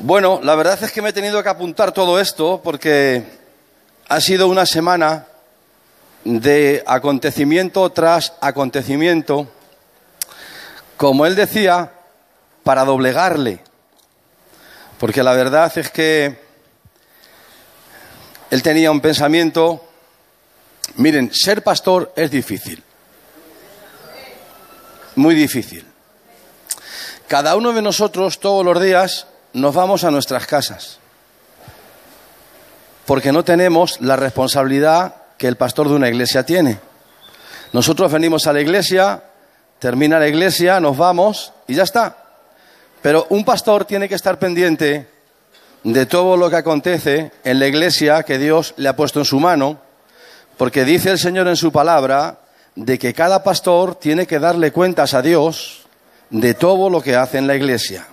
Bueno, la verdad es que me he tenido que apuntar todo esto porque ha sido una semana de acontecimiento tras acontecimiento, como él decía, para doblegarle. Porque la verdad es que él tenía un pensamiento. Miren, ser pastor es difícil, muy difícil. Cada uno de nosotros todos los días nos vamos a nuestras casas porque no tenemos la responsabilidad que el pastor de una iglesia tiene. Nosotros venimos a la iglesia, termina la iglesia, nos vamos y ya está. Pero un pastor tiene que estar pendiente de todo lo que acontece en la iglesia que Dios le ha puesto en su mano, porque dice el Señor en su palabra de que cada pastor tiene que darle cuentas a Dios de todo lo que hace en la iglesia.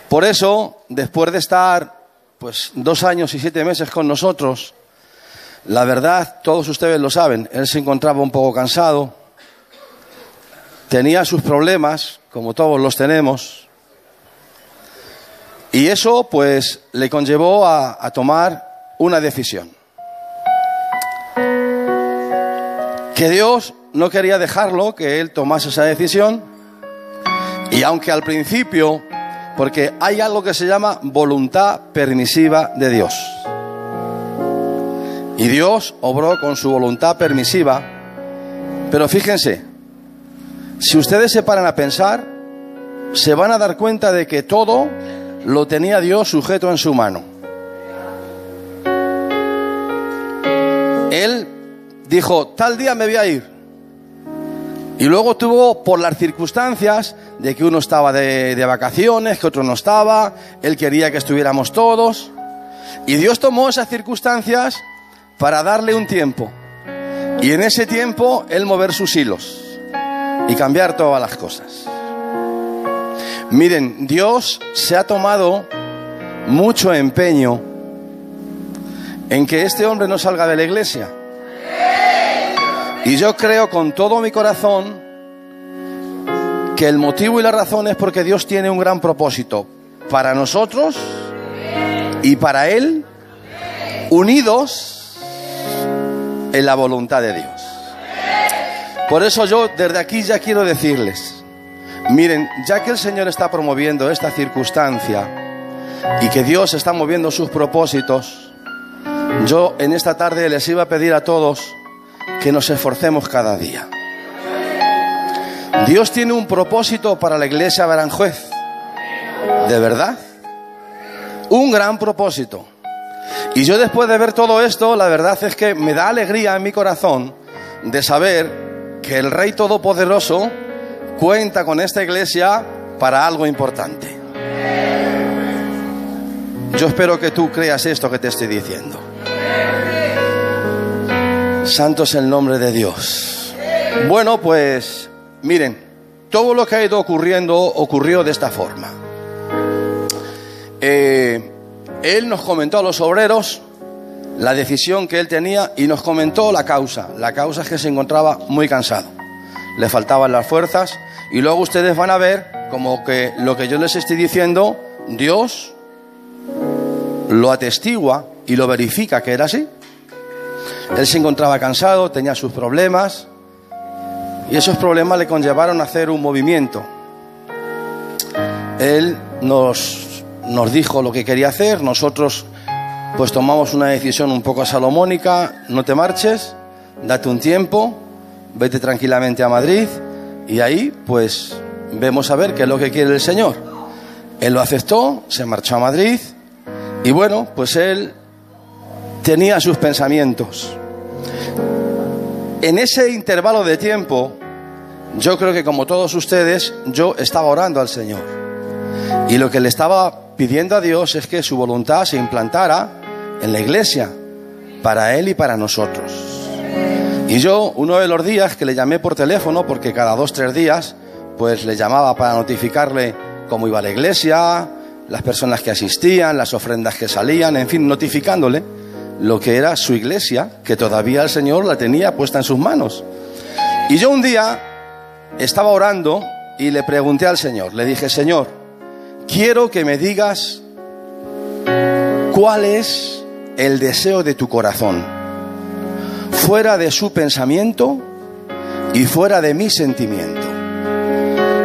Por eso, después de estar 2 años y 7 meses con nosotros, la verdad, todos ustedes lo saben, él se encontraba un poco cansado, tenía sus problemas, como todos los tenemos, y eso pues le conllevó a tomar una decisión. Que Dios no quería dejarlo, que él tomase esa decisión, y aunque al principio, porque hay algo que se llama voluntad permisiva de Dios, y Dios obró con su voluntad permisiva, pero fíjense, si ustedes se paran a pensar, se van a dar cuenta de que todo lo tenía Dios sujeto en su mano. Él dijo, tal día me voy a ir. Y luego tuvo, por las circunstancias, de que uno estaba de vacaciones, que otro no estaba, él quería que estuviéramos todos. Y Dios tomó esas circunstancias para darle un tiempo. Y en ese tiempo, él mover sus hilos y cambiar todas las cosas. Miren, Dios se ha tomado mucho empeño en que este hombre no salga de la iglesia. Y yo creo con todo mi corazón que el motivo y la razón es porque Dios tiene un gran propósito para nosotros y para Él, unidos en la voluntad de Dios. Por eso yo desde aquí ya quiero decirles, miren, ya que el Señor está promoviendo esta circunstancia y que Dios está moviendo sus propósitos, yo en esta tarde les iba a pedir a todos que nos esforcemos cada día. Dios tiene un propósito para la iglesia de Aranjuez, de verdad, un gran propósito. Y yo después de ver todo esto, la verdad es que me da alegría en mi corazón de saber que el Rey Todopoderoso cuenta con esta iglesia para algo importante. Yo espero que tú creas esto que te estoy diciendo. Santo es el nombre de Dios. Bueno, pues miren, todo lo que ha ido ocurriendo ocurrió de esta forma. Él nos comentó a los obreros la decisión que él tenía y nos comentó la causa. La causa es que se encontraba muy cansado, le faltaban las fuerzas, y luego ustedes van a ver como que lo que yo les estoy diciendo, Dios lo atestigua y lo verifica que era así. Él se encontraba cansado, tenía sus problemas, y esos problemas le conllevaron a hacer un movimiento. Él nos dijo lo que quería hacer, nosotros pues tomamos una decisión un poco salomónica: no te marches, date un tiempo, vete tranquilamente a Madrid, y ahí pues vemos a ver qué es lo que quiere el Señor. Él lo aceptó, se marchó a Madrid, y bueno, pues él tenía sus pensamientos. En ese intervalo de tiempo, yo creo que como todos ustedes, yo estaba orando al Señor. Y lo que le estaba pidiendo a Dios es que su voluntad se implantara en la iglesia, para Él y para nosotros. Y yo, uno de los días que le llamé por teléfono, porque cada 2-3 días, pues le llamaba para notificarle cómo iba la iglesia, las personas que asistían, las ofrendas que salían, en fin, notificándole lo que era su iglesia, que todavía el Señor la tenía puesta en sus manos. Y yo un día estaba orando y le pregunté al Señor, le dije: Señor, quiero que me digas ¿Cuál es el deseo de tu corazón? Fuera de su pensamiento y fuera de mi sentimiento.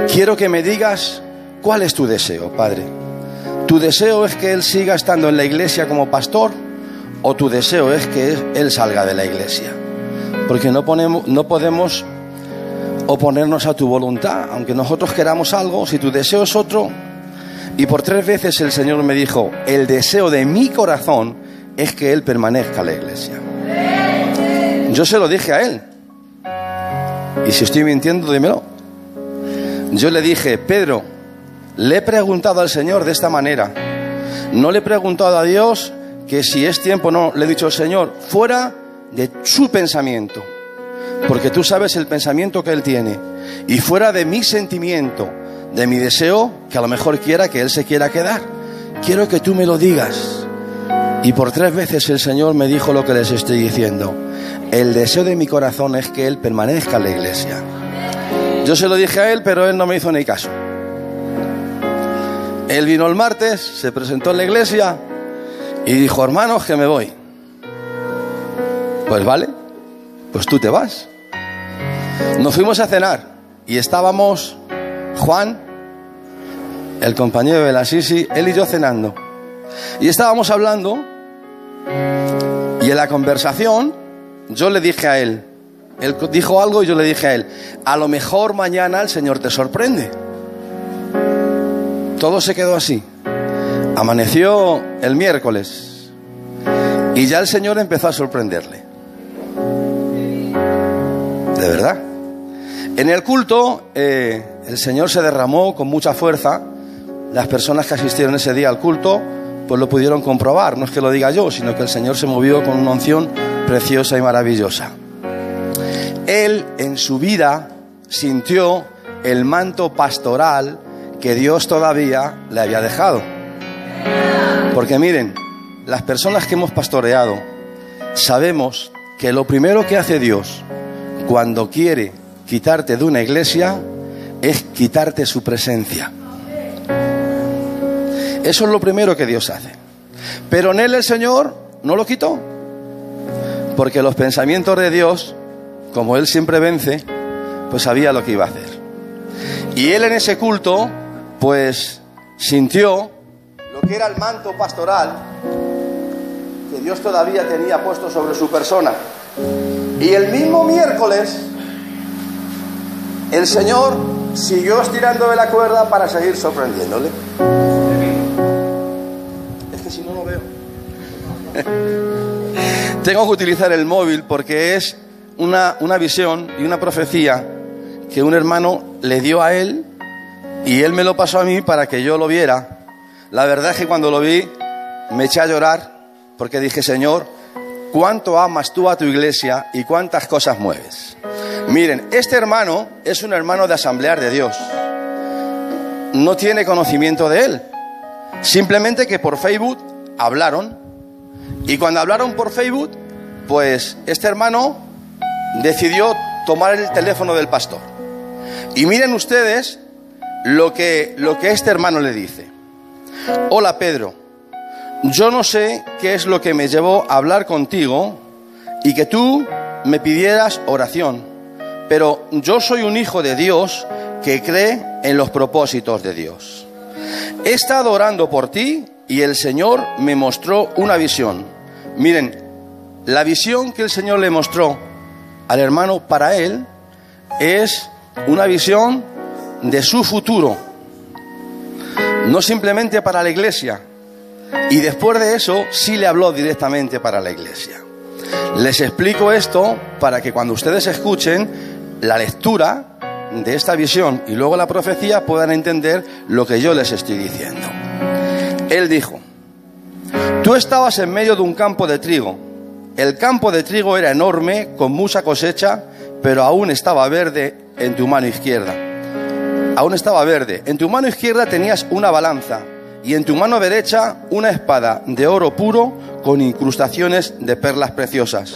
Quiero que me digas cuál es tu deseo, Padre. ¿Tu deseo es que Él siga estando en la iglesia como pastor o tu deseo es que Él salga de la iglesia? Porque no podemos oponernos a tu voluntad, aunque nosotros queramos algo. Si tu deseo es otro, y por 3 veces el Señor me dijo, el deseo de mi corazón es que Él permanezca en la iglesia. Yo se lo dije a Él, y si estoy mintiendo, dímelo. Yo le dije, Pedro, le he preguntado al Señor de esta manera, no le he preguntado a Dios que si es tiempo o no, le he dicho al Señor, fuera de su pensamiento, porque tú sabes el pensamiento que Él tiene, y fuera de mi sentimiento, de mi deseo, que a lo mejor quiera que Él se quiera quedar. Quiero que tú me lo digas. Y por 3 veces el Señor me dijo lo que les estoy diciendo. El deseo de mi corazón es que Él permanezca en la iglesia. Yo se lo dije a Él, pero Él no me hizo ni caso. Él vino el martes, se presentó en la iglesia y dijo, hermanos, que me voy. Pues vale, pues tú te vas. Nos fuimos a cenar y estábamos Juan, el compañero de la Sisi, él y yo cenando. Y estábamos hablando y en la conversación yo le dije a él dijo algo y yo le dije a él, a lo mejor mañana el Señor te sorprende. Todo se quedó así. Amaneció el miércoles y ya el Señor empezó a sorprenderle. De verdad. En el culto el Señor se derramó con mucha fuerza. Las personas que asistieron ese día al culto pues lo pudieron comprobar. No es que lo diga yo, sino que el Señor se movió con una unción preciosa y maravillosa. Él en su vida sintió el manto pastoral que Dios todavía le había dejado. Porque miren, las personas que hemos pastoreado sabemos que lo primero que hace Dios cuando quiere quitarte de una iglesia es quitarte su presencia. Eso es lo primero que Dios hace. Pero en Él el Señor no lo quitó, porque los pensamientos de Dios, como Él siempre vence, pues sabía lo que iba a hacer. Y Él en ese culto pues sintió lo que era el manto pastoral que Dios todavía tenía puesto sobre su persona. Y el mismo miércoles el Señor siguió estirando de la cuerda para seguir sorprendiéndole. Es que si no lo veo. Tengo que utilizar el móvil porque es una visión y una profecía que un hermano le dio a él y él me lo pasó a mí para que yo lo viera. La verdad es que cuando lo vi me eché a llorar porque dije, Señor, cuánto amas tú a tu iglesia y cuántas cosas mueves. Miren, este hermano es un hermano de Asambleas de Dios. No tiene conocimiento de él. Simplemente que por Facebook hablaron. Y cuando hablaron por Facebook, pues este hermano decidió tomar el teléfono del pastor. Y miren ustedes lo que este hermano le dice. Hola Pedro, yo no sé qué es lo que me llevó a hablar contigo y que tú me pidieras oración, pero yo soy un hijo de Dios que cree en los propósitos de Dios. He estado orando por ti y el Señor me mostró una visión. Miren, la visión que el Señor le mostró al hermano para él es una visión de su futuro, no simplemente para la iglesia. Y después de eso sí le habló directamente para la iglesia. Les explico esto para que cuando ustedes escuchen la lectura de esta visión y luego la profecía puedan entender lo que yo les estoy diciendo. Él dijo, tú estabas en medio de un campo de trigo. El campo de trigo era enorme, con mucha cosecha, pero aún estaba verde en tu mano izquierda. Aún estaba verde. En tu mano izquierda tenías una balanza y en tu mano derecha una espada de oro puro con incrustaciones de perlas preciosas.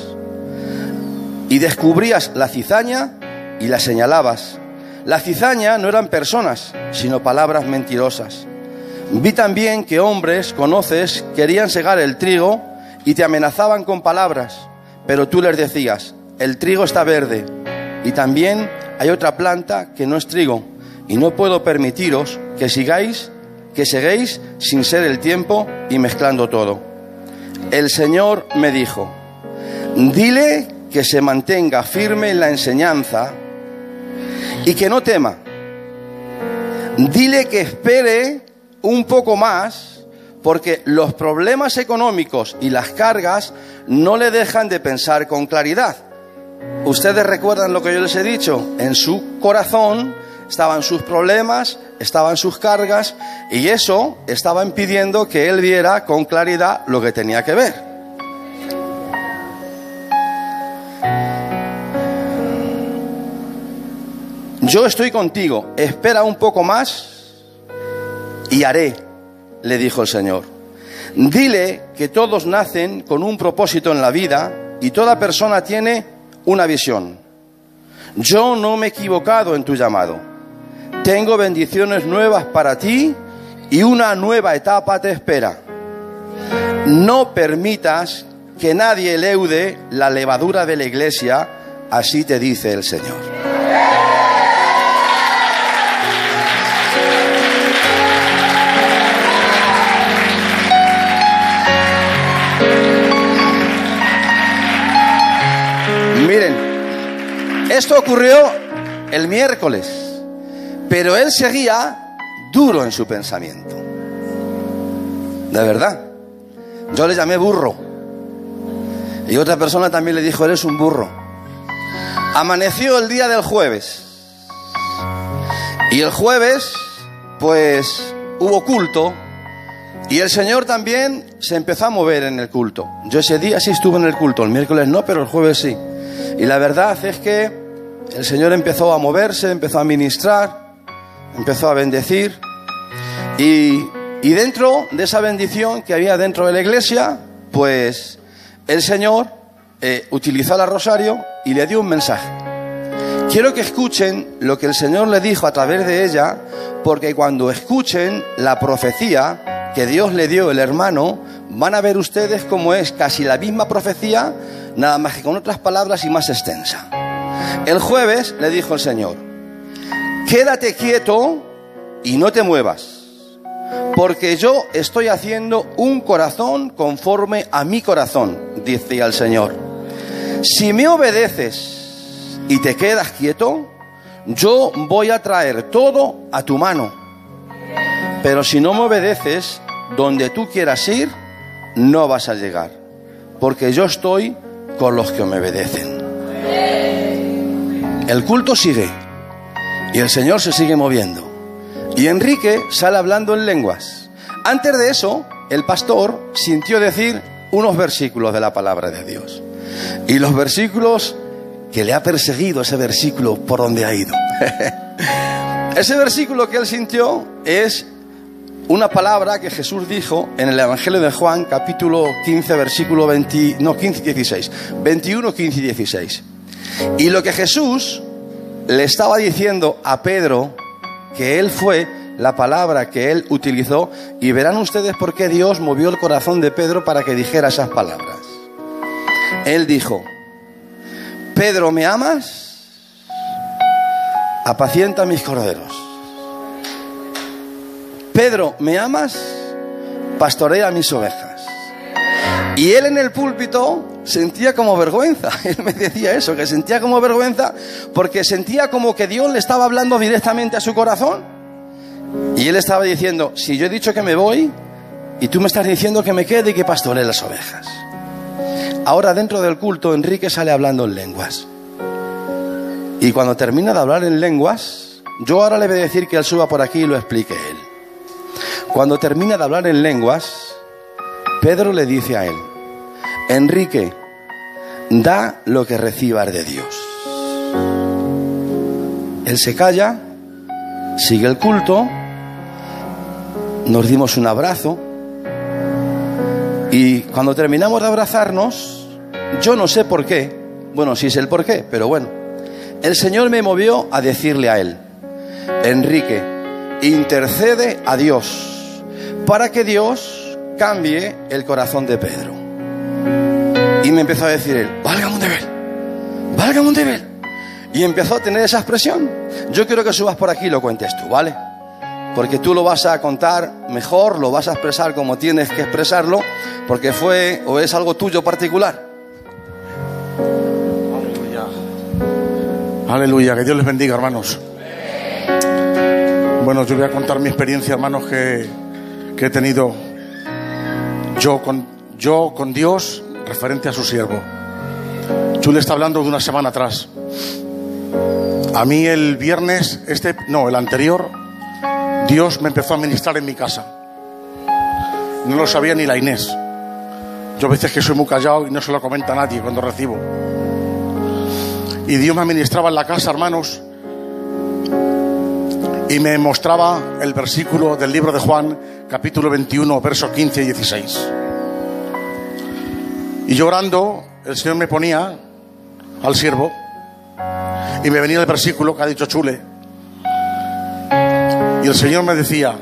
Y descubrías la cizaña y la señalabas. La cizaña no eran personas, sino palabras mentirosas. Vi también que hombres, conoces, querían segar el trigo y te amenazaban con palabras, pero tú les decías, el trigo está verde y también hay otra planta que no es trigo y no puedo permitiros que sigáis, que seguéis sin ser el tiempo y mezclando todo. El Señor me dijo, dile que se mantenga firme en la enseñanza y que no tema. Dile que espere un poco más, porque los problemas económicos y las cargas no le dejan de pensar con claridad. Ustedes recuerdan lo que yo les he dicho, en su corazón estaban sus problemas, estaban sus cargas, y eso estaba impidiendo que él viera con claridad lo que tenía que ver. Yo estoy contigo, espera un poco más y haré, le dijo el Señor. Dile que todos nacen con un propósito en la vida y toda persona tiene una visión. Yo no me he equivocado en tu llamado. Tengo bendiciones nuevas para ti y una nueva etapa te espera. No permitas que nadie leude la levadura de la iglesia, así te dice el Señor. Miren, esto ocurrió el miércoles, pero él seguía duro en su pensamiento. De verdad. Yo le llamé burro. Y otra persona también le dijo, eres un burro. Amaneció el día del jueves. Y el jueves, pues, hubo culto. Y el Señor también se empezó a mover en el culto. Yo ese día sí estuve en el culto, el miércoles no, pero el jueves sí. Y la verdad es que el Señor empezó a moverse, empezó a ministrar, empezó a bendecir. Y dentro de esa bendición que había dentro de la iglesia, pues el Señor utilizó la rosario y le dio un mensaje. Quiero que escuchen lo que el Señor le dijo a través de ella, porque cuando escuchen la profecía que Dios le dio el hermano, van a ver ustedes cómo es casi la misma profecía, nada más que con otras palabras y más extensa. El jueves le dijo el Señor, quédate quieto y no te muevas, porque yo estoy haciendo un corazón conforme a mi corazón, decía el Señor. Si me obedeces y te quedas quieto, yo voy a traer todo a tu mano. Pero si no me obedeces, donde tú quieras ir, no vas a llegar, porque yo estoy con los que me obedecen. El culto sigue y el Señor se sigue moviendo. Y Enrique sale hablando en lenguas. Antes de eso, el pastor sintió decir unos versículos de la palabra de Dios. Y los versículos que le ha perseguido, ese versículo por donde ha ido. Ese versículo que él sintió es una palabra que Jesús dijo en el Evangelio de Juan, capítulo 15, versículo 21, 15 y 16. Y lo que Jesús le estaba diciendo a Pedro, que él fue la palabra que él utilizó, y verán ustedes por qué Dios movió el corazón de Pedro para que dijera esas palabras. Él dijo, Pedro, ¿me amas? Apacienta mis corderos. Pedro, ¿me amas? Pastorea mis ovejas. Y él en el púlpito sentía como vergüenza. Él me decía eso, que sentía como vergüenza porque sentía como que Dios le estaba hablando directamente a su corazón. Y él estaba diciendo, si yo he dicho que me voy y tú me estás diciendo que me quede y que pastoree las ovejas. Ahora dentro del culto Enrique sale hablando en lenguas. Y cuando termina de hablar en lenguas, yo ahora le voy a decir que él suba por aquí y lo explique él. Cuando termina de hablar en lenguas, Pedro le dice a él, Enrique, da lo que recibas de Dios. Él se calla, sigue el culto, nos dimos un abrazo y cuando terminamos de abrazarnos, yo no sé por qué, bueno, sí sé el por qué, pero bueno, el Señor me movió a decirle a él, Enrique, intercede a Dios para que Dios cambie el corazón de Pedro. Y me empezó a decir él, válgame un nivel. Y empezó a tener esa expresión. Yo quiero que subas por aquí y lo cuentes tú, ¿vale? Porque tú lo vas a contar mejor, lo vas a expresar como tienes que expresarlo, porque fue o es algo tuyo particular. Aleluya. Aleluya, que Dios les bendiga, hermanos. Bueno, yo voy a contar mi experiencia, hermanos, que he tenido yo con Dios referente a su siervo. Chule está hablando de una semana atrás. A mí el viernes, el anterior, Dios me empezó a ministrar en mi casa. No lo sabía ni la Inés. Yo a veces que soy muy callado y no se lo comenta a nadie cuando recibo. Y Dios me ministraba en la casa, hermanos, y me mostraba el versículo del libro de Juan, capítulo 21, versos 15 y 16. Y llorando, el Señor me ponía al siervo y me venía el versículo que ha dicho Chule. Y el Señor me decía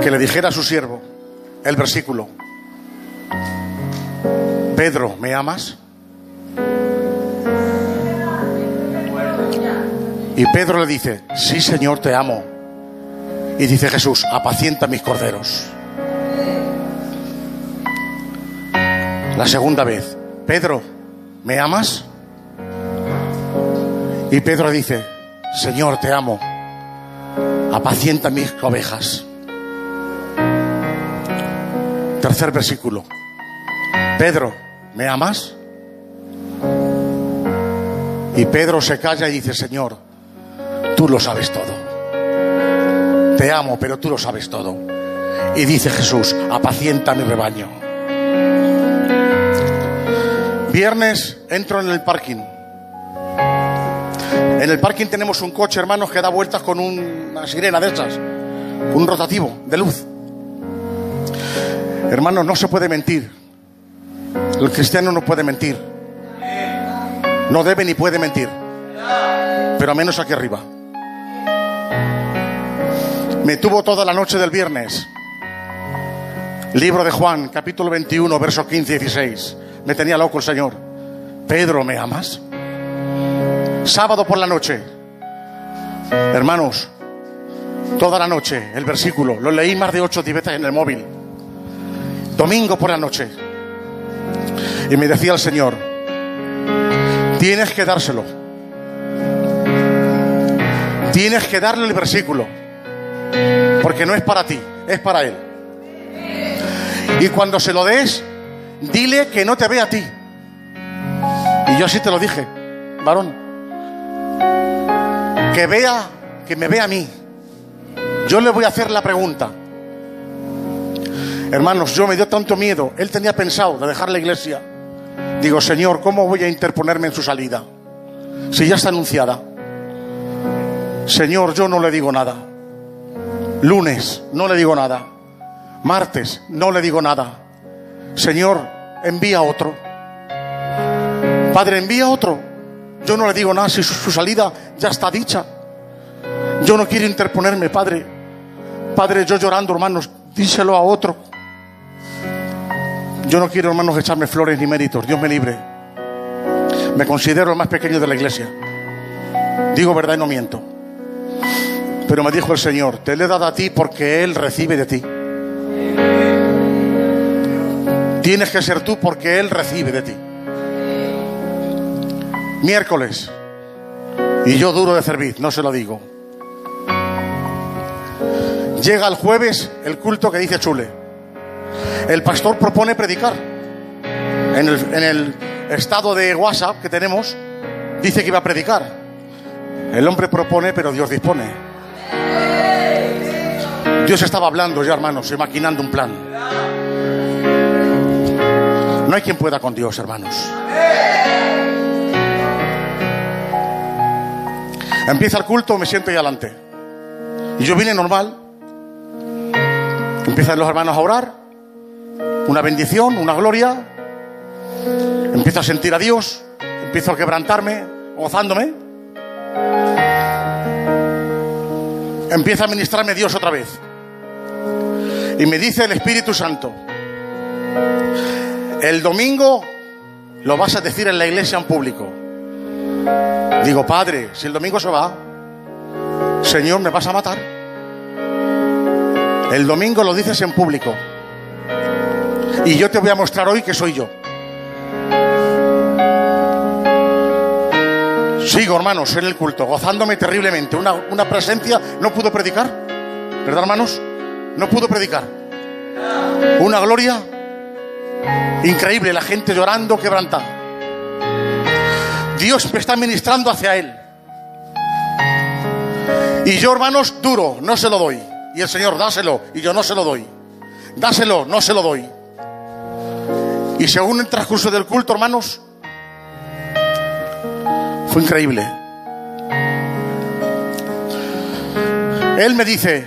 que le dijera a su siervo el versículo: Pedro, ¿me amas? Y Pedro le dice: sí, Señor, te amo. Y dice Jesús: apacienta mis corderos. La segunda vez: Pedro, ¿me amas? Y Pedro dice: Señor, te amo, apacienta mis ovejas. Tercer versículo: Pedro, ¿me amas? Y Pedro se calla y dice: Señor, tú lo sabes todo. Te amo, pero tú lo sabes todo. Y dice Jesús: apacienta mi rebaño. Viernes entro en el parking. En el parking tenemos un coche, hermanos, que da vueltas con una sirena de esas, un rotativo de luz. Hermanos, no se puede mentir. El cristiano no puede mentir. No debe ni puede mentir. Pero a menos aquí arriba. Me tuvo toda la noche del viernes. Libro de Juan, capítulo 21, versos 15 y 16. Me tenía loco el Señor. Pedro, ¿me amas? Sábado por la noche, hermanos, toda la noche el versículo lo leí más de 8 o 10 veces en el móvil. Domingo por la noche, y me decía el Señor: tienes que dárselo, tienes que darle el versículo, porque no es para ti, es para Él. Y cuando se lo des, dile que no te ve a ti. Y yo así te lo dije, varón, que me vea a mí. Yo le voy a hacer la pregunta. Hermanos, yo me dio tanto miedo. Él tenía pensado de dejar la iglesia. Digo: Señor, ¿cómo voy a interponerme en su salida? Si ya está anunciada. Señor, yo no le digo nada. Lunes, no le digo nada. Martes, no le digo nada. Señor, envía otro. Padre, envía otro. Yo no le digo nada si su salida ya está dicha. Yo no quiero interponerme, Padre. Padre, yo llorando, hermanos, díselo a otro. Yo no quiero, hermanos, echarme flores ni méritos. Dios me libre. Me considero el más pequeño de la iglesia. Digo verdad y no miento. Pero me dijo el Señor: te le he dado a ti porque Él recibe de ti. Tienes que ser tú porque Él recibe de ti. Miércoles, y yo duro de cerviz, no se lo digo. Llega el jueves el culto que dice Chule. El pastor propone predicar. En el estado de WhatsApp que tenemos, dice que iba a predicar. El hombre propone, pero Dios dispone. Dios estaba hablando ya, hermanos, y maquinando un plan. No hay quien pueda con Dios, hermanos. Empieza el culto, me siento ahí adelante. Y yo vine normal. Empiezan los hermanos a orar. Una bendición, una gloria. Empiezo a sentir a Dios. Empiezo a quebrantarme, gozándome. Empieza a ministrarme Dios otra vez. Y me dice el Espíritu Santo: el domingo lo vas a decir en la iglesia en público. Digo: Padre, si el domingo se va, Señor, ¿me vas a matar? El domingo lo dices en público. Y yo te voy a mostrar hoy que soy yo. Sigo, hermanos, en el culto, gozándome terriblemente. Una presencia. No pudo predicar, ¿verdad, hermanos? No pudo predicar. Una gloria increíble, la gente llorando, quebrantada. Dios me está ministrando hacia Él. Y yo, hermanos, duro, no se lo doy. Y el Señor: dáselo. Y yo: no se lo doy. Dáselo, no se lo doy. Y según el transcurso del culto, hermanos, fue increíble. Él me dice: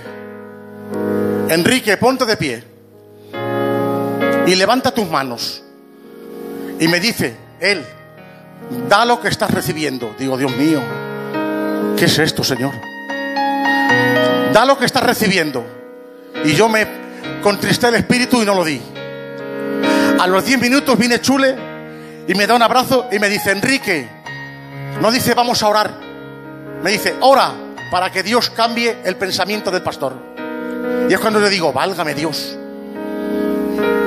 Enrique, ponte de pie y levanta tus manos. Y me dice él: da lo que estás recibiendo. Digo: Dios mío, ¿qué es esto, Señor? Da lo que estás recibiendo. Y yo me contristé el espíritu y no lo di. A los 10 minutos viene Chule y me da un abrazo y me dice: Enrique, no dice vamos a orar, me dice: ora para que Dios cambie el pensamiento del pastor. Y es cuando le digo: válgame Dios.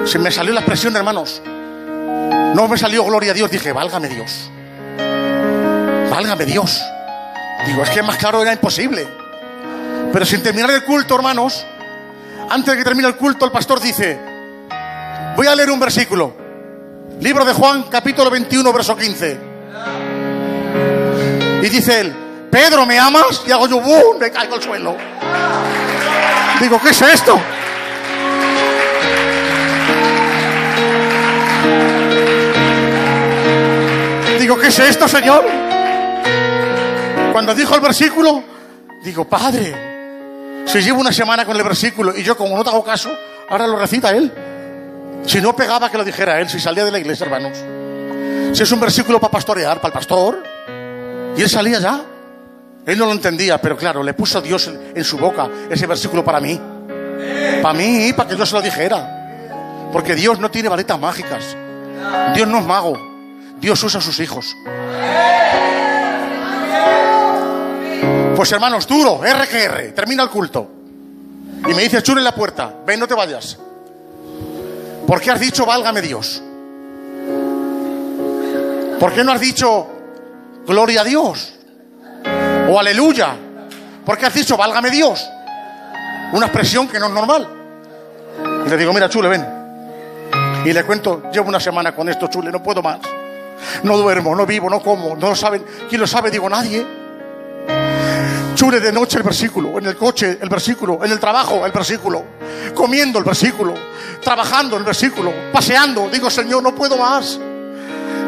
Se me salió la expresión, hermanos. No me salió gloria a Dios, dije: válgame Dios. Válgame Dios. Digo: es que más claro era imposible. Pero sin terminar el culto, hermanos, antes de que termine el culto, el pastor dice: voy a leer un versículo. Libro de Juan, capítulo 21, verso 15. Y dice él: Pedro, ¿me amas? Y hago yo: ¡bum! Me caigo al suelo. Digo: ¿qué es esto? Digo: ¿qué es esto, Señor? Cuando dijo el versículo, digo: Padre, si llevo una semana con el versículo y yo, como no te hago caso, ahora lo recita él. Si no pegaba que lo dijera él, si salía de la iglesia, hermanos. Si es un versículo para pastorear, para el pastor. Y él salía ya. Él no lo entendía, pero claro, le puso Dios en su boca ese versículo para mí. Para mí, para que yo se lo dijera. Porque Dios no tiene varitas mágicas. Dios no es mago. Dios usa a sus hijos. Pues, hermanos, duro, R. Termina el culto. Y me dice Chule en la puerta: ven, no te vayas. ¿Por qué has dicho válgame Dios? ¿Por qué no has dicho gloria a Dios? O aleluya. ¿Por qué has dicho válgame Dios? Una expresión que no es normal. Y le digo: mira, Chule, ven. Y le cuento: llevo una semana con esto, Chule, no puedo más. No duermo, no vivo, no como, no lo saben. ¿Quién lo sabe? Digo: nadie. Chule, de noche el versículo, en el coche el versículo, en el trabajo el versículo, comiendo el versículo, trabajando el versículo, paseando. Digo: Señor, no puedo más.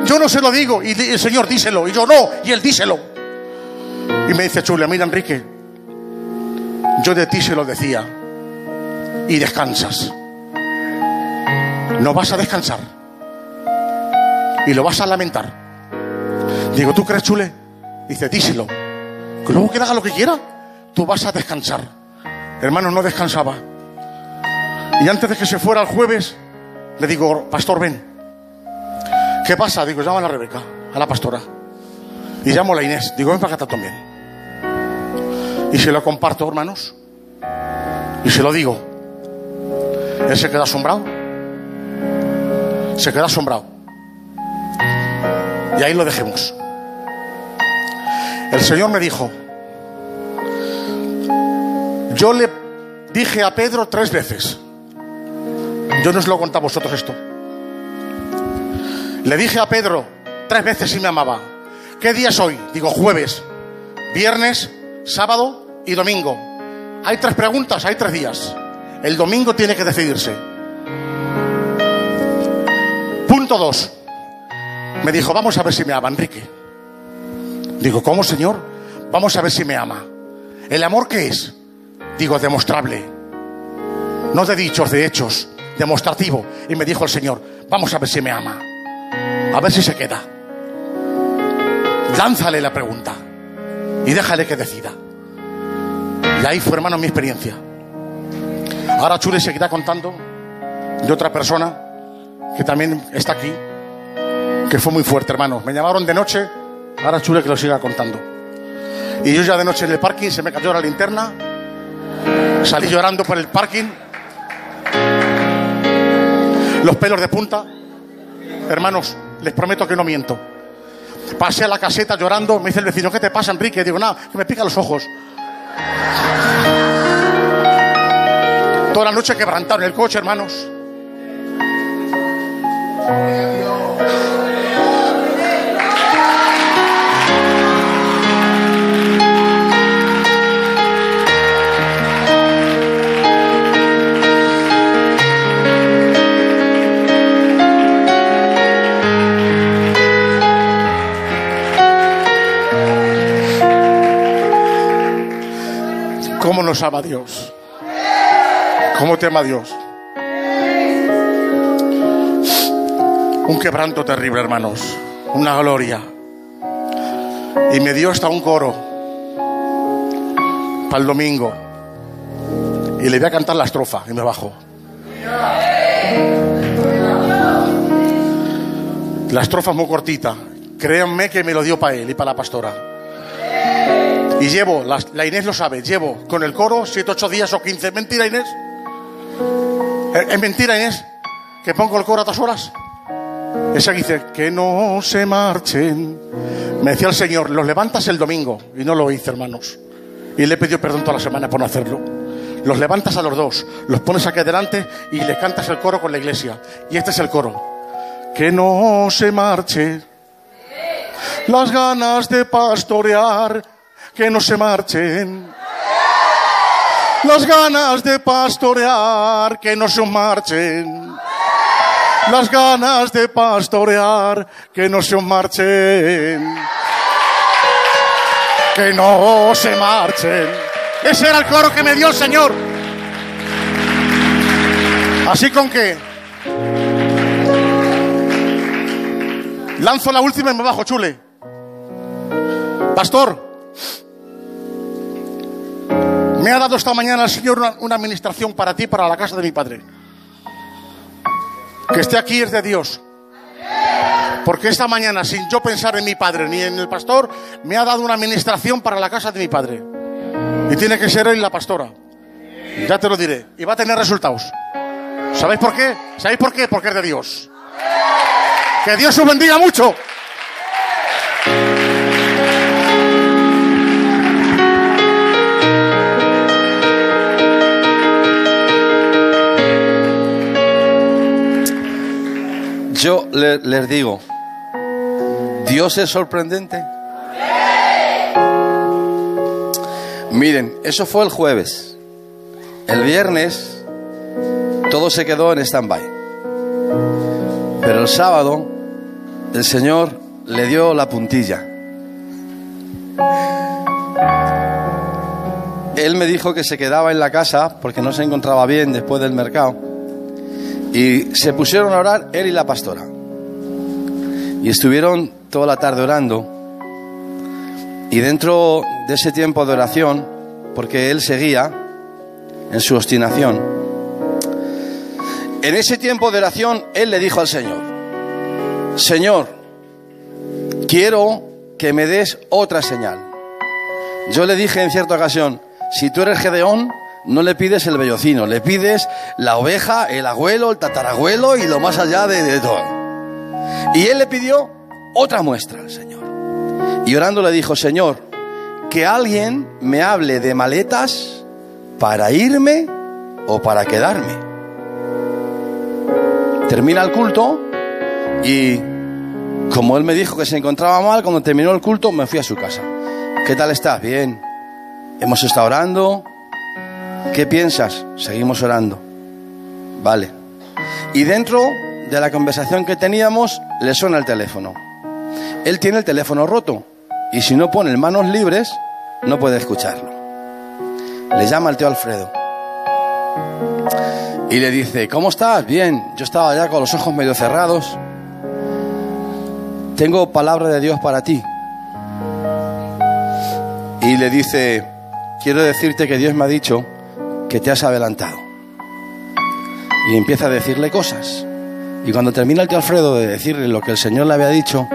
Yo no se lo digo. Y el Señor: díselo. Y yo: no. Y él: díselo. Y me dice Chule: mira, Enrique, yo de ti se lo decía. Y descansas. No vas a descansar. Y lo vas a lamentar. Digo: ¿tú crees, Chule? Dice: díselo. Que luego que haga lo que quiera, tú vas a descansar. Hermano, no descansaba. Y antes de que se fuera el jueves, le digo: pastor, ven. ¿Qué pasa? Digo: llama a la Rebeca, a la pastora. Y llamo a la Inés. Digo: ven para acá también. Y se lo comparto, hermanos. Y se lo digo. Él se queda asombrado. Se queda asombrado. Y ahí lo dejemos. El Señor me dijo: yo le dije a Pedro 3 veces. Yo no os lo conté a vosotros esto. Le dije a Pedro 3 veces si me amaba. ¿Qué día es hoy? Digo: jueves, viernes, sábado y domingo. Hay 3 preguntas, hay 3 días. El domingo tiene que decidirse. Punto 2. Me dijo: vamos a ver si me ama, Enrique. Digo: ¿cómo, Señor? Vamos a ver si me ama. ¿El amor qué es? Digo: demostrable. No de dichos, de hechos. Demostrativo. Y me dijo el Señor: vamos a ver si me ama. A ver si se queda. Lánzale la pregunta y déjale que decida. Y ahí fue, hermano, mi experiencia. Ahora Chule seguirá contando de otra persona que también está aquí, que fue muy fuerte, hermanos. Me llamaron de noche, ahora Chule que lo siga contando. Y yo ya de noche en el parking, se me cayó la linterna, salí llorando por el parking, los pelos de punta. Hermanos, les prometo que no miento. Pasé a la caseta llorando, me dice el vecino, ¿qué te pasa, Enrique? Digo, nada, que me pica los ojos. Toda la noche quebrantado en el coche, hermanos. ¿Cómo nos ama Dios? ¿Cómo te ama Dios? Un quebranto terrible, hermanos. Una gloria. Y me dio hasta un coro para el domingo. Y le voy a cantar la estrofa y me bajo. La estrofa es muy cortita. Créanme que me lo dio para él y para la pastora. Y llevo, la Inés lo sabe, llevo con el coro 7, 8 días o 15. ¿Mentira, Inés? ¿Es mentira, Inés, que pongo el coro a 2 horas? Esa que dice, que no se marchen. Me decía el Señor, los levantas el domingo. Y no lo hice, hermanos. Y le he pedido perdón toda la semana por no hacerlo. Los levantas a los dos, los pones aquí adelante y le cantas el coro con la iglesia. Y este es el coro. Que no se marche las ganas de pastorear. Que no se marchen las ganas de pastorear, que no se marchen las ganas de pastorear, que no se marchen, que no se marchen. Ese era el coro que me dio el Señor. Así con que lanzo la última y me bajo, Chule. Pastor, me ha dado esta mañana el Señor una administración para ti, para la casa de mi padre. Que esté aquí es de Dios. Porque esta mañana, sin yo pensar en mi padre ni en el pastor, me ha dado una administración para la casa de mi padre. Y tiene que ser él la pastora. Ya te lo diré. Y va a tener resultados. ¿Sabéis por qué? ¿Sabéis por qué? Porque es de Dios. Que Dios os bendiga mucho. Yo les digo, ¿Dios es sorprendente? Miren, eso fue el jueves. El viernes todo se quedó en stand-by. Pero el sábado el Señor le dio la puntilla. Él me dijo que se quedaba en la casa porque no se encontraba bien después del mercado. Y se pusieron a orar él y la pastora. Y estuvieron toda la tarde orando. Y dentro de ese tiempo de oración, porque él seguía en su obstinación, en ese tiempo de oración él le dijo al Señor: Señor, quiero que me des otra señal. Yo le dije en cierta ocasión, si tú eres Gedeón, no le pides el vellocino, le pides la oveja, el abuelo, el tatarabuelo y lo más allá de todo. Y él le pidió otra muestra al Señor. Y orando le dijo: Señor, que alguien me hable de maletas para irme o para quedarme. Termina el culto y como él me dijo que se encontraba mal, cuando terminó el culto me fui a su casa. ¿Qué tal estás? Bien. Hemos estado orando. ¿Qué piensas? Seguimos orando. Vale. Y dentro de la conversación que teníamos, le suena el teléfono. Él tiene el teléfono roto y si no pone manos libres, no puede escucharlo. Le llama al tío Alfredo y le dice: ¿cómo estás? Bien. Yo estaba ya con los ojos medio cerrados. Tengo palabra de Dios para ti. Y le dice: quiero decirte que Dios me ha dicho que te has adelantado. y empieza a decirle cosas. Y cuando termina el tío Alfredo de decirle lo que el Señor le había dicho,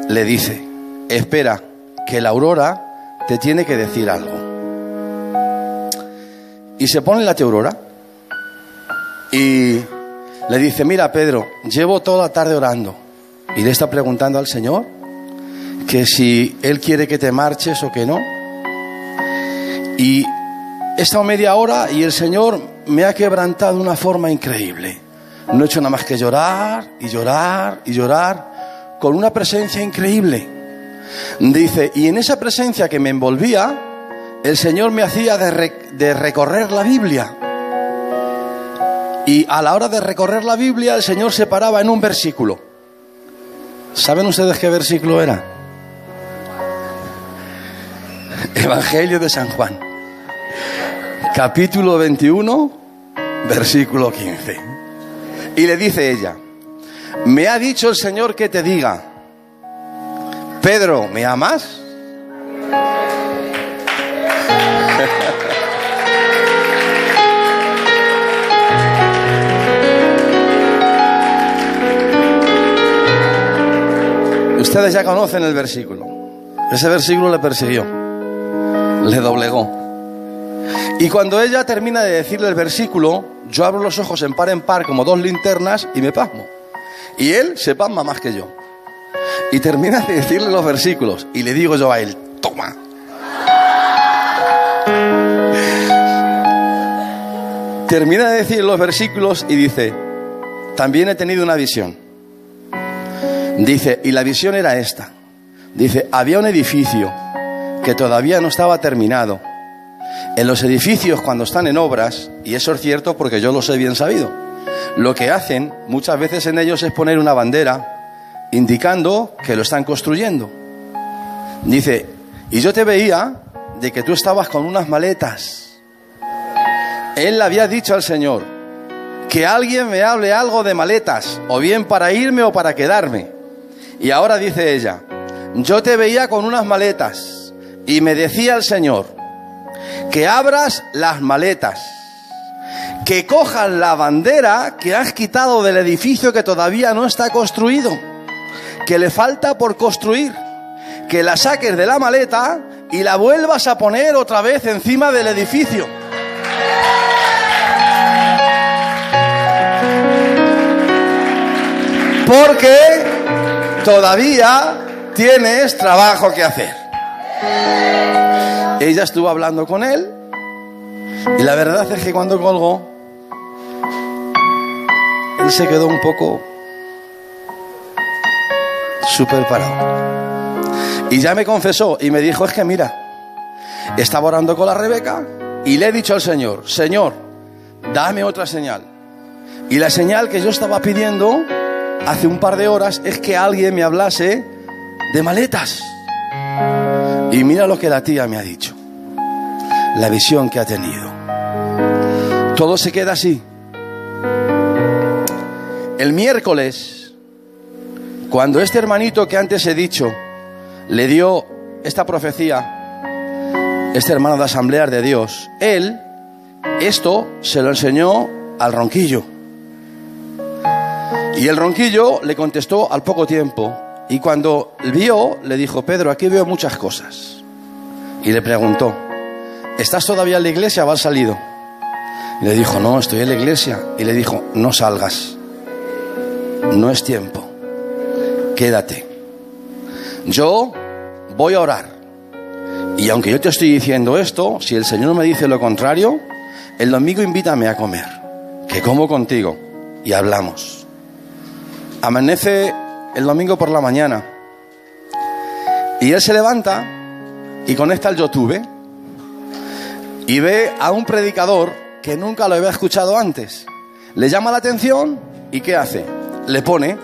le dice: espera, que la Aurora te tiene que decir algo. Y se pone la tía Aurora y le dice: mira, Pedro, llevo toda la tarde orando y le está preguntando al Señor que si Él quiere que te marches o que no. Y he estado media hora y el Señor me ha quebrantado de una forma increíble. No he hecho nada más que llorar y llorar y llorar con una presencia increíble. Dice, y en esa presencia que me envolvía, el Señor me hacía de recorrer la Biblia. Y a la hora de recorrer la Biblia, el Señor se paraba en un versículo. ¿Saben ustedes qué versículo era? Evangelio de San Juan, capítulo 21, versículo 15. Y le dice ella: me ha dicho el Señor que te diga, Pedro, ¿me amas? Ustedes ya conocen el versículo. Ese versículo le persiguió, le doblegó. Y cuando ella termina de decirle el versículo, yo abro los ojos en par como dos linternas y me pasmo. Y él se pasma más que yo. Y termina de decirle los versículos y le digo yo a él: toma. Termina de decir los versículos y dice: también he tenido una visión. Dice, y la visión era esta. Dice, había un edificio que todavía no estaba terminado. En los edificios, cuando están en obras, y eso es cierto porque yo lo sé bien sabido, lo que hacen muchas veces en ellos es poner una bandera indicando que lo están construyendo. Dice, y yo te veía de que tú estabas con unas maletas. Él le había dicho al Señor: que alguien me hable algo de maletas, o bien para irme o para quedarme. Y ahora dice ella: yo te veía con unas maletas y me decía el Señor que abras las maletas, que cojas la bandera que has quitado del edificio que todavía no está construido, que le falta por construir, que la saques de la maleta y la vuelvas a poner otra vez encima del edificio. Porque todavía tienes trabajo que hacer. Ella estuvo hablando con él y la verdad es que cuando colgó, él se quedó un poco súper parado. Y ya me confesó y me dijo: es que mira, estaba orando con la Rebeca y le he dicho al Señor: Señor, dame otra señal. Y la señal que yo estaba pidiendo hace un par de horas es que alguien me hablase de maletas. Y mira lo que la tía me ha dicho, la visión que ha tenido. Todo se queda así. El miércoles, cuando este hermanito que antes he dicho le dio esta profecía, este hermano de Asambleas de Dios, él esto se lo enseñó al Ronquillo. Y el Ronquillo le contestó al poco tiempo. Y cuando vio, le dijo: Pedro, aquí veo muchas cosas. Y le preguntó: ¿estás todavía en la iglesia o has salido? Y le dijo: no, estoy en la iglesia. Y le dijo: no salgas, no es tiempo, quédate. Yo voy a orar. Y aunque yo te estoy diciendo esto, si el Señor me dice lo contrario, el domingo invítame a comer, que como contigo y hablamos. Amanece el domingo por la mañana y él se levanta y conecta el YouTube y ve a un predicador que nunca lo había escuchado antes. Le llama la atención y ¿qué hace? Le pone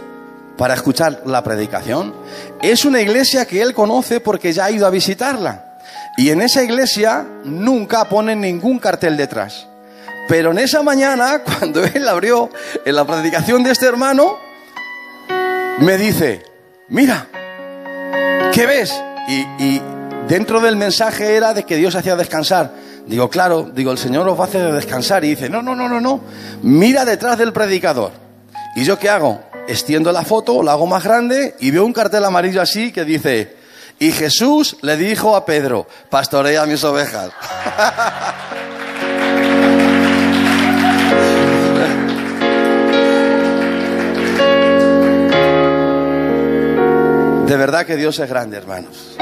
para escuchar la predicación. Es una iglesia que él conoce porque ya ha ido a visitarla, y en esa iglesia nunca ponen ningún cartel detrás. Pero en esa mañana, cuando él abrió en la predicación de este hermano, me dice: mira, ¿qué ves? Y dentro del mensaje era de que Dios hacía descansar Digo, claro, digo, el Señor os va a hacer descansar. Y dice, no, mira detrás del predicador. ¿Y yo qué hago? Extiendo la foto, la hago más grande y veo un cartel amarillo así que dice, y Jesús le dijo a Pedro, pastorea mis ovejas. De verdad que Dios es grande, hermanos.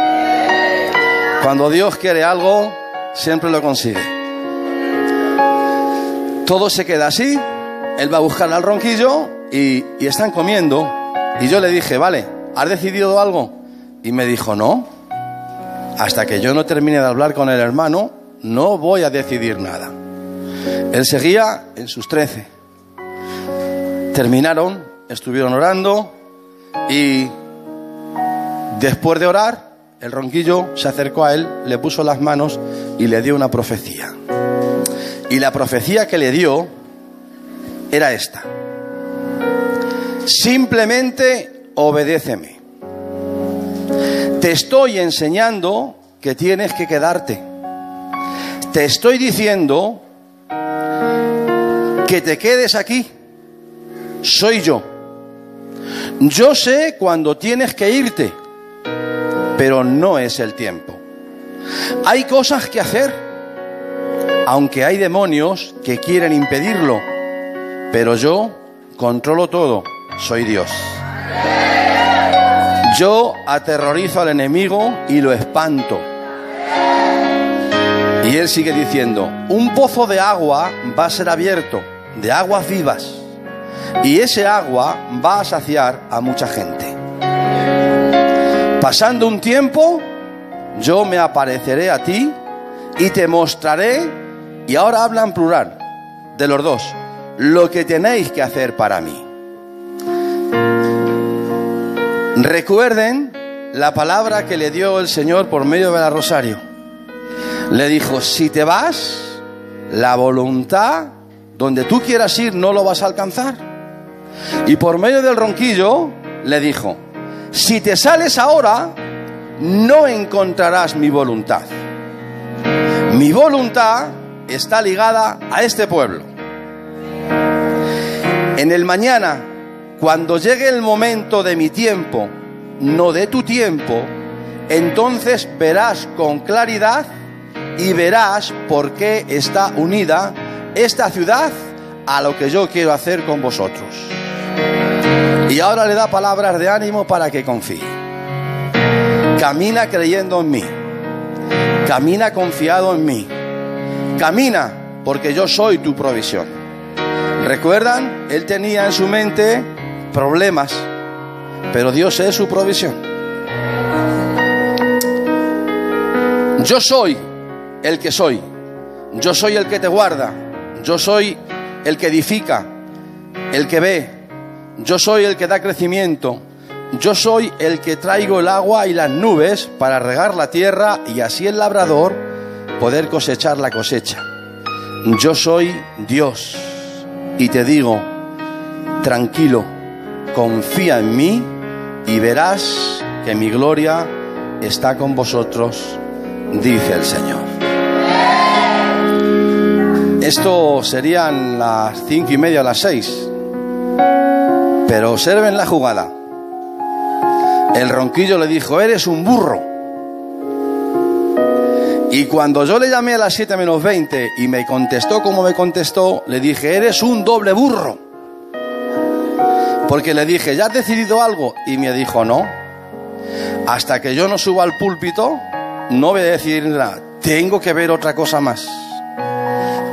Cuando Dios quiere algo, siempre lo consigue. Todo se queda así. Él va a buscar al ronquillo y están comiendo. Y yo le dije, vale, ¿has decidido algo? Y me dijo, no. Hasta que yo no termine de hablar con el hermano, no voy a decidir nada. Él seguía en sus 13. Terminaron, estuvieron orando y después de orar, el ronquillo se acercó a él, le puso las manos y le dio una profecía. Y la profecía que le dio era esta: simplemente obedéceme. Te estoy enseñando que tienes que quedarte. Te estoy diciendo que te quedes aquí. Soy yo. Yo sé cuándo tienes que irte, pero no es el tiempo. Hay cosas que hacer, aunque hay demonios que quieren impedirlo, pero yo controlo todo, soy Dios. Yo aterrorizo al enemigo y lo espanto. Y él sigue diciendo, un pozo de agua va a ser abierto, de aguas vivas, y ese agua va a saciar a mucha gente. Pasando un tiempo, yo me apareceré a ti y te mostraré, y ahora habla en plural, de los dos, lo que tenéis que hacer para mí. Recuerden la palabra que le dio el Señor por medio de la rosario. Le dijo, si te vas, la voluntad, donde tú quieras ir, no lo vas a alcanzar. Y por medio del ronquillo, le dijo, si te sales ahora, no encontrarás mi voluntad. Mi voluntad está ligada a este pueblo. En el mañana, cuando llegue el momento de mi tiempo, no de tu tiempo, entonces verás con claridad y verás por qué está unida esta ciudad a lo que yo quiero hacer con vosotros. Y ahora le da palabras de ánimo para que confíe. Camina creyendo en mí. Camina confiado en mí. Camina porque yo soy tu provisión. ¿Recuerdan? Él tenía en su mente problemas, pero Dios es su provisión. Yo soy el que soy. Yo soy el que te guarda. Yo soy el que edifica, el que ve. Yo soy el que da crecimiento. Yo soy el que traigo el agua y las nubes para regar la tierra y así el labrador poder cosechar la cosecha. Yo soy Dios y te digo, tranquilo, confía en mí y verás que mi gloria está con vosotros, dice el Señor. Esto serían las 5:30 a las 6. Pero observen la jugada. El ronquillo le dijo, eres un burro. Y cuando yo le llamé a las 7 menos 20 y me contestó como me contestó, le dije, eres un doble burro. Porque le dije, ¿ya has decidido algo? Y me dijo, no. Hasta que yo no suba al púlpito, no voy a decidir nada. Tengo que ver otra cosa más.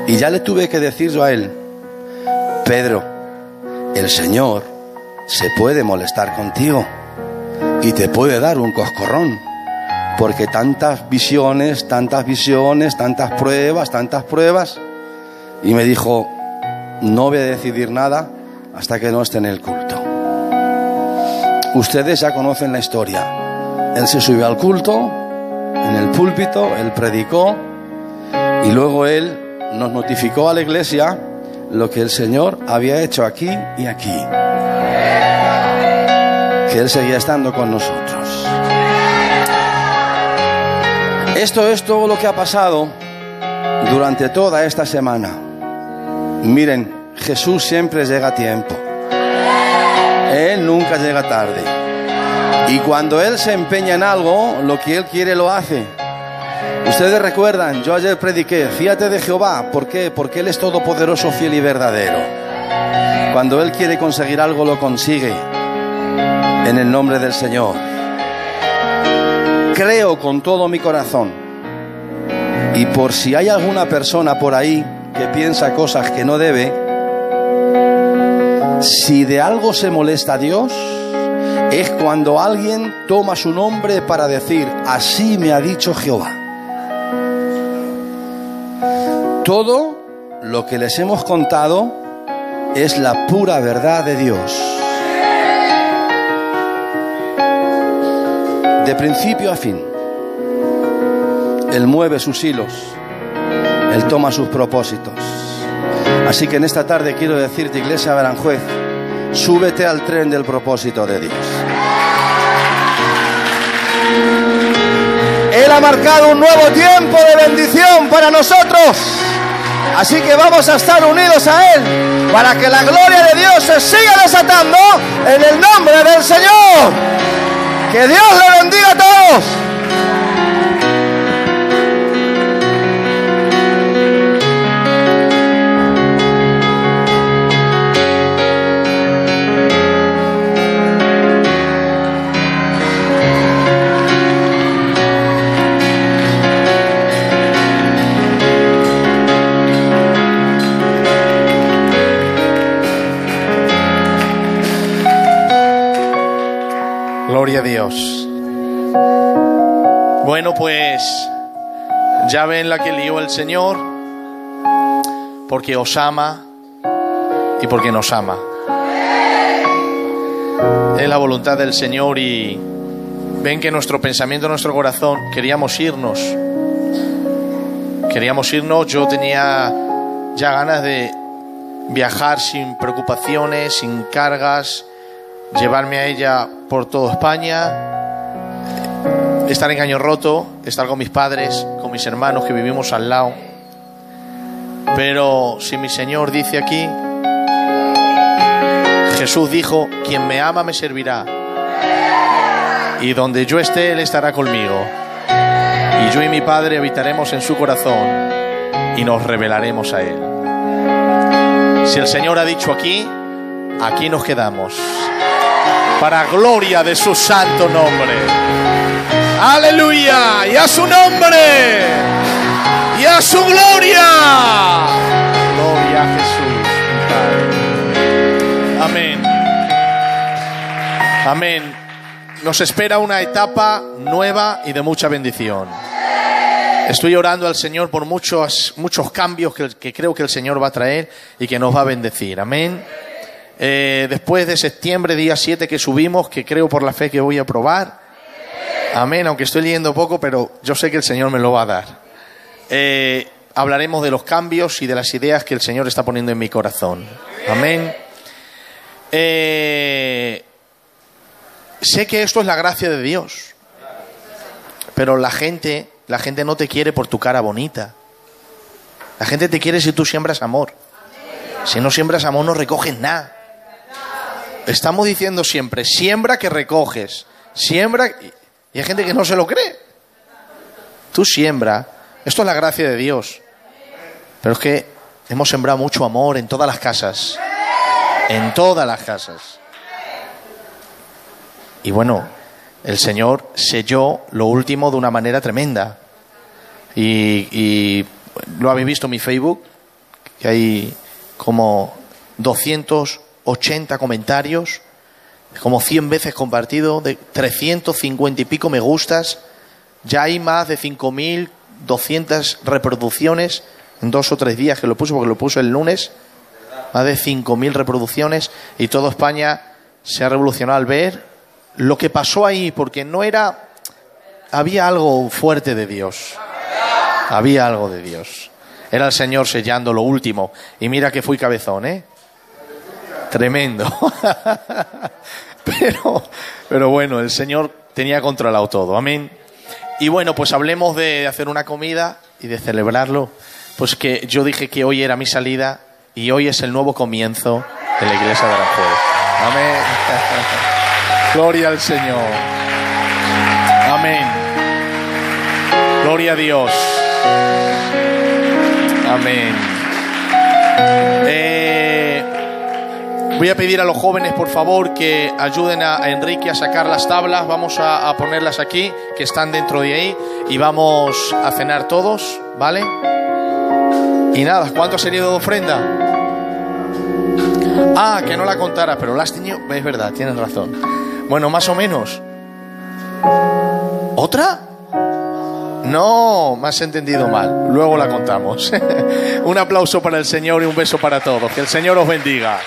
Y ya le tuve que decir yo a él, Pedro, el Señor se puede molestar contigo y te puede dar un coscorrón, porque tantas visiones, tantas pruebas. Y me dijo, no voy a decidir nada hasta que no esté en el culto. Ustedes ya conocen la historia. Él se subió al culto, en el púlpito, él predicó y luego él nos notificó a la iglesia lo que el Señor había hecho aquí y aquí. Que Él seguía estando con nosotros. Esto es todo lo que ha pasado durante toda esta semana. Miren, Jesús siempre llega a tiempo. Él nunca llega tarde. Y cuando Él se empeña en algo, lo que Él quiere lo hace. Ustedes recuerdan, yo ayer prediqué, fíate de Jehová. ¿Por qué? Porque Él es todopoderoso, fiel y verdadero. Cuando Él quiere conseguir algo, lo consigue. En el nombre del Señor. Creo con todo mi corazón. Y por si hay alguna persona por ahí que piensa cosas que no debe, si de algo se molesta a Dios, es cuando alguien toma su nombre para decir, así me ha dicho Jehová. Todo lo que les hemos contado es la pura verdad de Dios. De principio a fin. Él mueve sus hilos. Él toma sus propósitos. Así que en esta tarde quiero decirte, Iglesia Aranjuez, súbete al tren del propósito de Dios. Él ha marcado un nuevo tiempo de bendición para nosotros. Así que vamos a estar unidos a Él para que la gloria de Dios se siga desatando en el nombre del Señor. Que Dios le bendiga a todos. Gloria a Dios. Bueno, pues ya ven la que lió el Señor, porque os ama y porque nos ama. Es la voluntad del Señor y ven que nuestro pensamiento, nuestro corazón, queríamos irnos. Yo tenía ya ganas de viajar sin preocupaciones, sin cargas, llevarme a ella por toda España, estar en Caño Roto, estar con mis padres, con mis hermanos que vivimos al lado. Pero si mi Señor dice aquí, Jesús dijo, quien me ama me servirá, y donde yo esté Él estará conmigo, y yo y mi Padre habitaremos en su corazón y nos revelaremos a Él. Si el Señor ha dicho aquí, aquí nos quedamos, para gloria de su santo nombre. ¡Aleluya! ¡Y a su nombre! ¡Y a su gloria! ¡Gloria a Jesús, mi Padre! Amén. Amén. Nos espera una etapa nueva y de mucha bendición. Estoy orando al Señor por muchos cambios que creo que el Señor va a traer y que nos va a bendecir. Amén. Después de septiembre, día 7 que subimos, que creo por la fe que voy a probar. Amén, aunque estoy leyendo poco, pero yo sé que el Señor me lo va a dar. Hablaremos de los cambios y de las ideas que el Señor está poniendo en mi corazón. Amén. Sé que esto es la gracia de Dios, pero la gente no te quiere por tu cara bonita. La gente te quiere si tú siembras amor. Si no siembras amor, no recoges nada. Estamos diciendo siempre, siembra que recoges. Siembra, y hay gente que no se lo cree. Tú siembra. Esto es la gracia de Dios. Pero es que hemos sembrado mucho amor en todas las casas. En todas las casas. Y bueno, el Señor selló lo último de una manera tremenda. Y lo habéis visto en mi Facebook, que hay como 280 comentarios, como 100 veces compartido, de 350 y pico me gustas. Ya hay más de 5.200 reproducciones en 2 o 3 días que lo puse, porque lo puse el lunes. Más de 5.000 reproducciones, y toda España se ha revolucionado al ver lo que pasó ahí, porque no era... Había algo fuerte de Dios. Había algo de Dios. Era el Señor sellando lo último. Y mira que fui cabezón, ¿eh? Tremendo. Pero bueno, el Señor tenía controlado todo. Amén. Y bueno, pues hablemos de hacer una comida y de celebrarlo. pues que yo dije que hoy era mi salida y hoy es el nuevo comienzo de la iglesia de Aranjuez. Amén. Gloria al Señor. Amén. Gloria a Dios. Amén. Voy a pedir a los jóvenes, por favor, que ayuden a Enrique a sacar las tablas. Vamos a ponerlas aquí, que están dentro de ahí, y vamos a cenar todos, ¿vale? Y nada, ¿cuánto ha salido de ofrenda? Ah, que no la contara, pero la has tenido. Es verdad, tienes razón. Bueno, más o menos. ¿Otra? No, me has entendido mal. Luego la contamos. Un aplauso para el Señor y un beso para todos. Que el Señor os bendiga.